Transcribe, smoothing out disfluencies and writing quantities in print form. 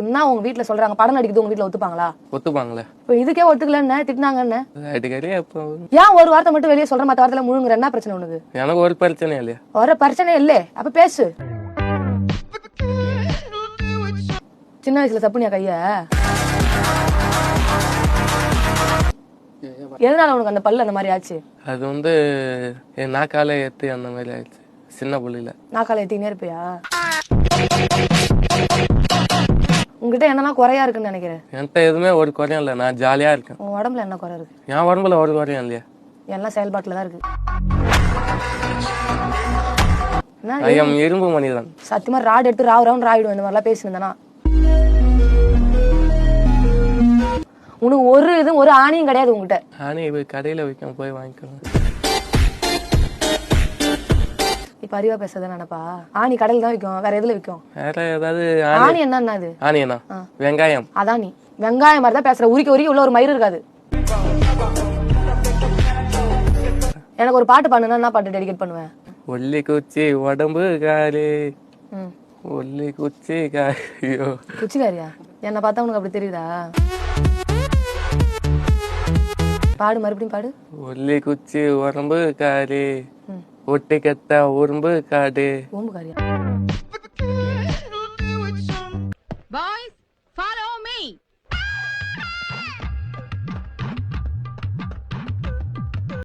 என்ன உங்க வீட்டுல சொல்றாங்க படம் நடிக்கிறது உங்க வீட்டுல ஒத்துப்பாங்களா? ஒத்துப்பாங்களே. இப்போ இதுக்கே ஒத்துக்கலன்னு திட்டினாங்கன்னு அடிக்கடி அப்போ ஏன் ஒரு வார்த்தை மட்டும் வெளியே சொல்ற மத்த வார்த்தையில முழுங்குற? என்ன பிரச்சனை உனக்கு? எனக்கு ஒரு பிரச்சனை இல்லையா? ஒரு பிரச்சனை இல்லே, அப்ப பேசு. சின்ன வயசுல தப்புனியா கைய? எதனால உனக்கு அந்த பல்லு அந்த மாதிரி ஆச்சு? அது வந்து என் நாக்கால ஏத்து அந்த மாதிரி ஆயிடுச்சு சின்ன புள்ளில. நாக்கால ஏத்தினே இருப்பியா? உங்ககிட்ட என்னெல்லாம் குறையா இருக்குன்னு நினைக்கிறேன்? என்கிட்ட எதுவுமே ஒரு குறையும் இல்லை, நான் ஜாலியா இருக்கேன். உன் உடம்புல என்ன குறை இருக்கு? என் உடம்புல ஒரு குறையும் இல்லையா? எல்லாம் செயல்பாட்டுல தான் இருக்கு. ஐயம் இரும்பு மனிதன். சத்தியமா ராடு எடுத்து ராவுன்னு ராயிடும் இந்த மாதிரிலாம் பேசினேன்னா. உனக்கு ஒரு ஆணியும் கிடையாது உங்ககிட்ட. ஆணி கடையில வைக்கும், போய் வாங்கிக்கலாம். இப்ப அறிவா பேசதான் நினைப்பா? ஆணி கடையில தான் விற்கும், வேற எதுல விற்கும்? வேற ஏதாவது ஆணி என்ன? அது ஆணி என்ன? வெங்காயம். அதான் நீ வெங்காயம் மாதிரி தான் பேசுற. உரிக்க உள்ள ஒரு மயிர் இருக்காது. எனக்கு ஒரு பாட்டு பண்ணுனா என்ன பாட்டு டெடிகேட் பண்ணுவேன்? ஒல்லி குச்சி உடம்பு காலி, ஒல்லி குச்சி காரியோ. குச்சிக்காரியா? என்ன பார்த்தா உனக்கு அப்படி தெரியுதா? பாடு, மறுபடியும் பாடு. ஒல்லி குச்சி உடம்பு காலி, ஒட்டி கத்த உரும்பு காடு. ஓம்பு காரியா?